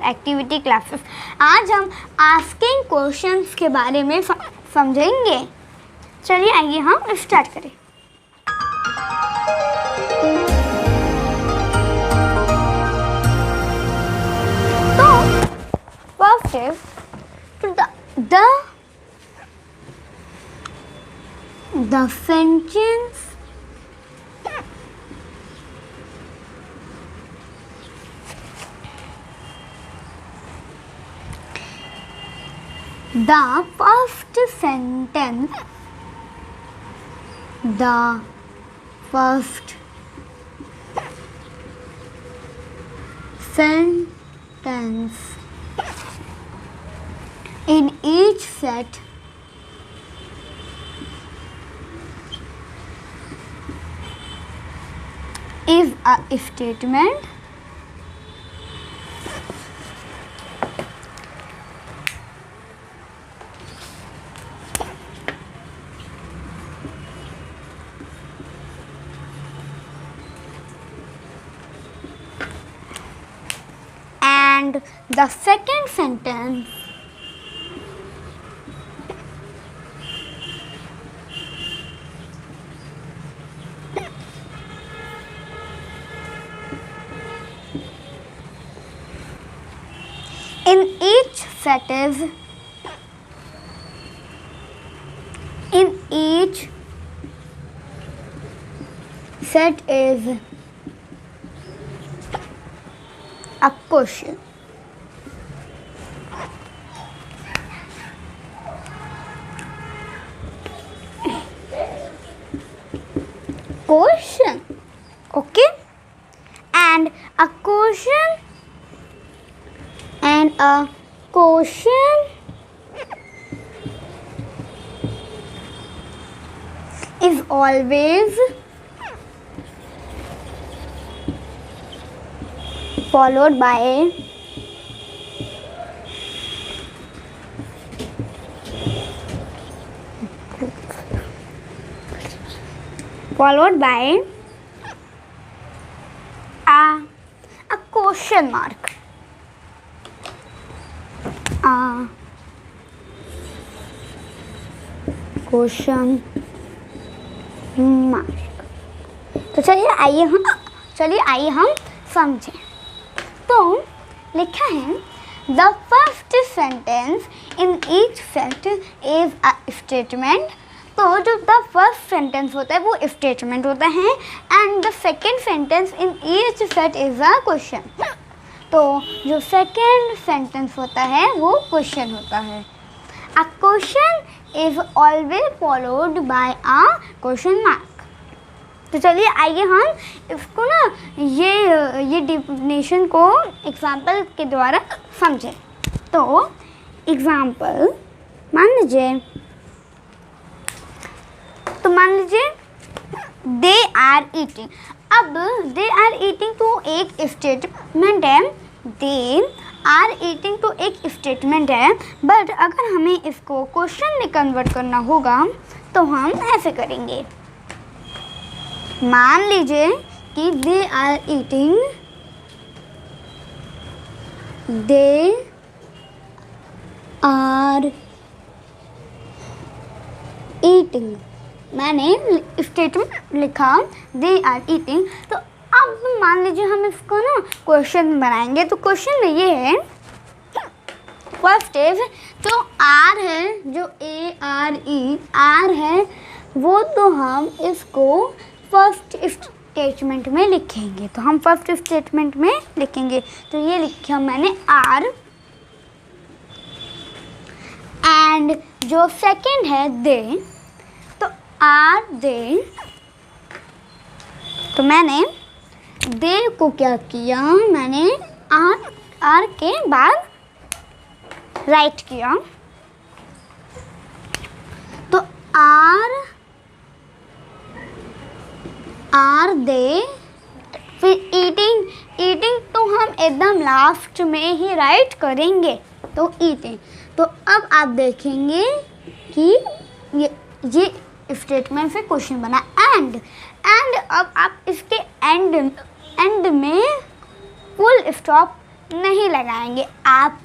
Activity classes. आज हम asking questions के बारे में समझेंगे। चलिए आइए हम स्टार्ट करें। तो first is the sentence the first sentence in each set is a statement and the second sentence in each set is a question. Okay, and a question is always followed by a question mark. Question mark. तो चलिए आइए हम समझें। तो लिखा है the first sentence in each set is a statement। तो जो the first sentence होता है वो statement होता है and the second sentence in each set is a question। तो जो second sentence होता है वो question होता है। A question is always followed by a question mark। तो चलिए आइए हम इसको ना ये डिफिनेशन को एग्जाम्पल के द्वारा समझें। तो एग्जाम्पल मान लीजिए दे आर ईटिंग। अब दे आर ईटिंग तो एक स्टेटमेंट है, दे आर ईटिंग तो एक स्टेटमेंट है, बट अगर हमें इसको क्वेश्चन में कन्वर्ट करना होगा तो हम ऐसे करेंगे। मान लीजिए कि दे आर ईटिंग, मैंने स्टेटमेंट लिखा दे आर ईटिंग। तो अब मान लीजिए हम इसको ना क्वेश्चन बनाएंगे। तो क्वेश्चन में ये है फर्स्ट इज जो आर है, जो आर है वो तो हम इसको फर्स्ट स्टेटमेंट में लिखेंगे। तो हम फर्स्ट स्टेटमेंट में लिखेंगे। तो ये लिखा मैंने आर, एंड जो सेकंड है दे, तो आर दे। तो मैंने दे को क्या किया, मैंने आर के बाद राइट किया। तो आर दे, फिर ईटिंग तो हम एकदम लास्ट में ही राइट करेंगे। तो ईटिंग। तो अब आप देखेंगे कि ये स्टेटमेंट से क्वेश्चन बना एंड अब आप इसके एंड में फुल स्टॉप नहीं लगाएंगे, आप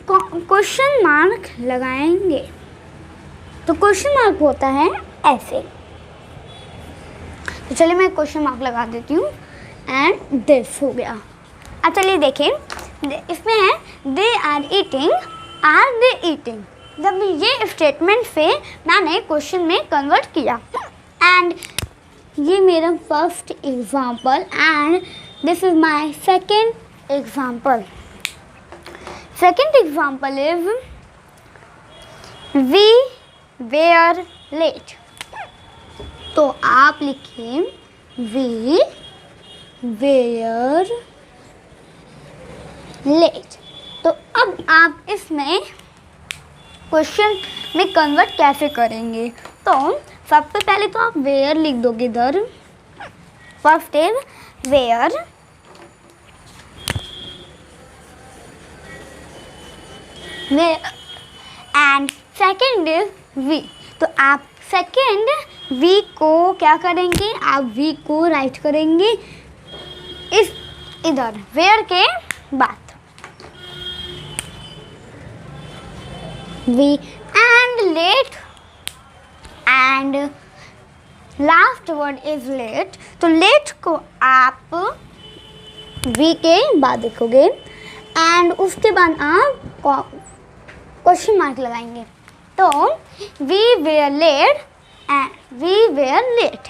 क्वेश्चन मार्क लगाएंगे। तो क्वेश्चन मार्क होता है ऐसे। तो चलिए मैं क्वेश्चन मार्क लगा देती हूँ एंड दिस हो गया। अब चलिए देखें, इसमें है दे आर दे ईटिंग। जब ये स्टेटमेंट से मैंने क्वेश्चन में कन्वर्ट किया एंड ये मेरा first example and this is my second example. Second example is we were late. तो आप लिखिए वी वेयर लेट। तो अब आप इसमें क्वेश्चन में कन्वर्ट कैसे करेंगे? तो सबसे पहले तो आप वेयर लिख दोगे इधर। First is were and second is we. तो आप सेकेंड वी को क्या करेंगे? आप वी को राइट करेंगे इस इधर वेयर के बाद we and late and last word is late. तो लेट को आप वी के बाद लिखोगे एंड उसके बाद आप क्वेश्चन मार्क लगाएंगे। तो we were late and we were late,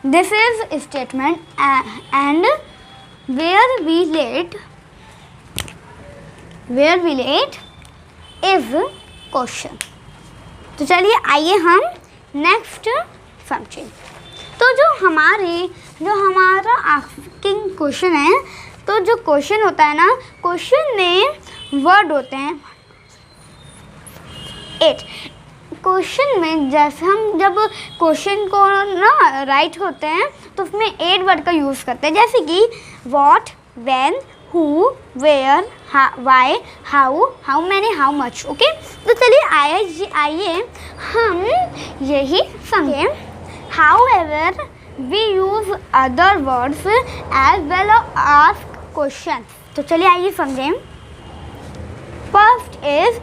this is statement and were we late is question. तो चलिए आइए हम नेक्स्ट समझें। तो जो हमारा आस्किंग क्वेश्चन है, तो जो क्वेश्चन होता है ना, क्वेश्चन में वर्ड होते हैं 8। क्वेश्चन में जैसे हम जब क्वेश्चन को ना राइट होते हैं तो उसमें 8 वर्ड का यूज़ करते हैं, जैसे कि what, when, who, where, why, how many, how much. Okay, तो चलिए आइए हम यही समझें। However we use other words as well ask question. तो चलिए आइए समझें। फर्स्ट इज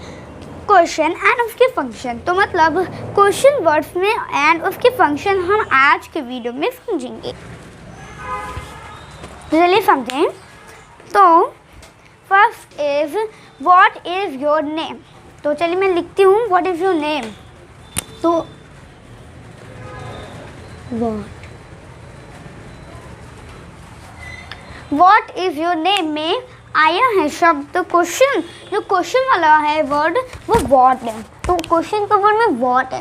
क्वेश्चन एंड उसके फंक्शन। तो मतलब क्वेश्चन वर्ड्स में एंड उसके फंक्शन हम आज के वीडियो में समझेंगे। चलिए समझें। तो first is what is your name. तो चलिए मैं लिखती हूँ व्हाट इज योर नेम। तो व्हाट इज योर नेम में आया है शब्द क्वेश्चन। जो क्वेश्चन वाला है वर्ड वो व्हाट है, तो क्वेश्चन का वर्ड में व्हाट है।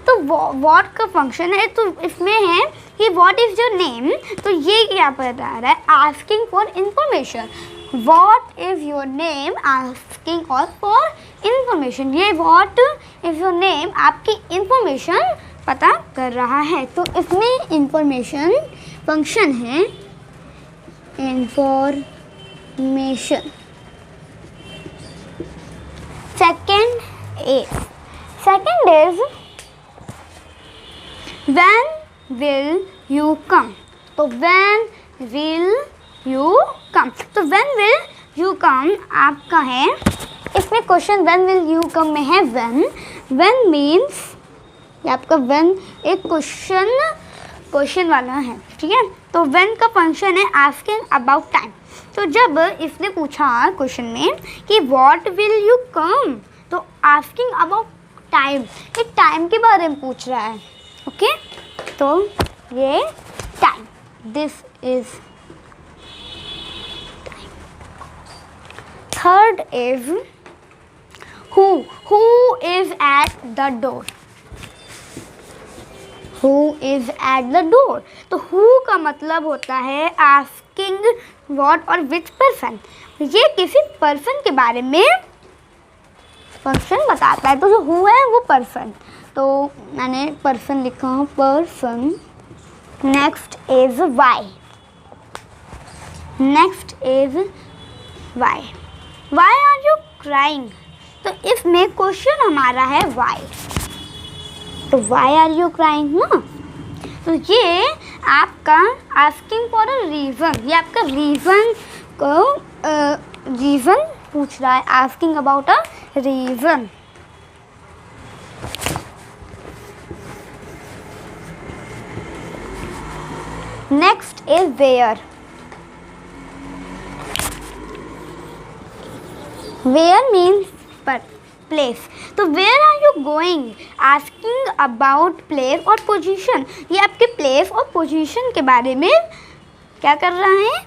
तो व्हाट का फंक्शन है, तो इसमें है कि व्हाट इज योर नेम। तो ये क्या बता रहा है? Asking for information. What is your name asking और फॉर इंफॉर्मेशन। ये व्हाट इज योर नेम आपकी इंफॉर्मेशन पता कर रहा है। तो इसमें इंफॉर्मेशन फंक्शन है information. Second is when will you come. तो व्हेन विल यू कम। तो व्हेन विल यू कम आपका है, इसमें question when will you come में है व्हेन मीन्स ये आपका व्हेन एक क्वेश्चन वाला है, ठीक है। तो व्हेन का फंक्शन है आस्किंग अबाउट टाइम। तो जब इसने पूछा क्वेश्चन में कि व्हाट विल यू कम, तो आस्किंग अबाउट टाइम, ये टाइम के बारे में पूछ रहा है। ओके, तो ये time, this is time. Third is who is at the door. Who is at the door. तो हु का मतलब होता है आस्किंग व्हाट और विच पर्सन। ये किसी पर्सन के बारे में पर्सन बताता है। तो जो हु है वो पर्सन, तो मैंने पर्सन लिखा हूँ, person. Next is why. Next is why. Why are you crying. तो इसमें क्वेश्चन हमारा है वाई। तो वाई आर यू क्राइंग ना। तो ये आपका आस्किंग फॉर अ रीज़न, ये आपका रीज़न आपको रीज़न पूछ रहा है, asking about a reason. Next is where. Where means पर प्लेस। तो where are you going, asking about place और पोजीशन। ये आपके प्लेस और पोजीशन के बारे में क्या कर रहा है,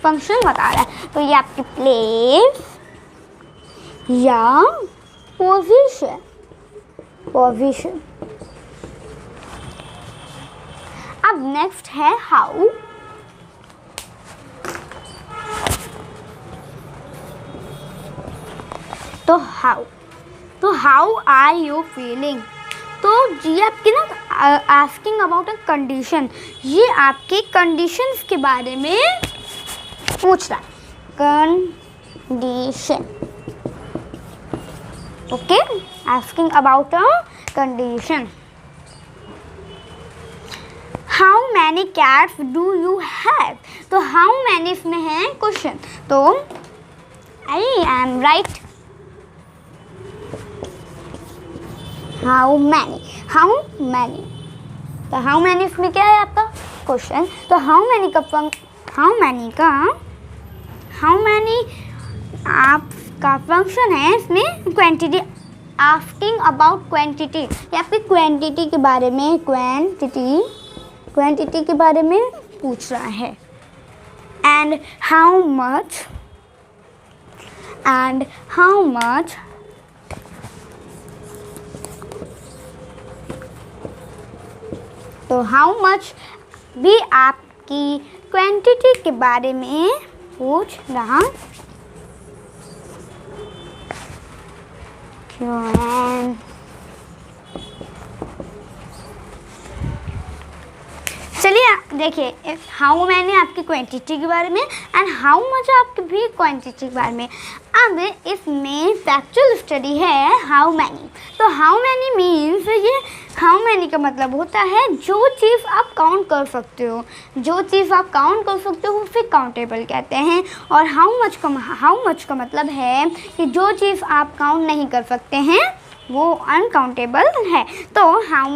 फंक्शन बता रहा है। तो ये आपकी प्लेस या पोजीशन, पोजीशन। अब नेक्स्ट है हाउ। तो हाउ आर यू फीलिंग। तो ये आपकी ना आस्किंग अबाउट अ कंडीशन, ये आपके कंडीशंस के बारे में पूछ रहा है, condition. Okay, asking about a condition. How many cats do you have. तो हाउ मैनी इसमें है क्वेश्चन, तो I am right. How many, how many, तो हाउ मैनी इसमें क्या है आपका क्वेश्चन। तो हाउ मैनी आपका फंक्शन है इसमें क्वांटिटी, आस्किंग अबाउट क्वांटिटी। ये आपकी क्वांटिटी के बारे में, क्वांटिटी के बारे में पूछ रहा है। एंड हाउ मच, तो हाउ मच भी आपकी क्वांटिटी के बारे में पूछ रहा है। चलिए देखिए, हाउ मैनी आपकी क्वांटिटी के बारे में एंड हाउ मच आपकी भी क्वांटिटी के बारे में। अब इसमें फैक्चुअल स्टडी है हाउ मैनी। तो हाउ मैनी मीन्स, ये हाउ मैनी का मतलब होता है जो चीज़ आप काउंट कर सकते हो, जो चीज़ आप काउंट कर सकते हो उसे काउंटेबल कहते हैं। और हाउ मच का मतलब है कि जो चीज़ आप काउंट नहीं कर सकते हैं वो अनकाउंटेबल है। तो how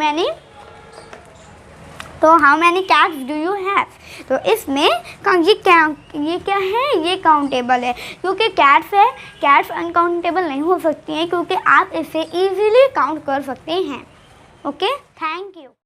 many cats do you have. तो इसमें ये क्या है, ये काउंटेबल है क्योंकि कैट्स अनकाउंटेबल नहीं हो सकती हैं क्योंकि आप इसे इजीली काउंट कर सकते हैं। Okay, thank you.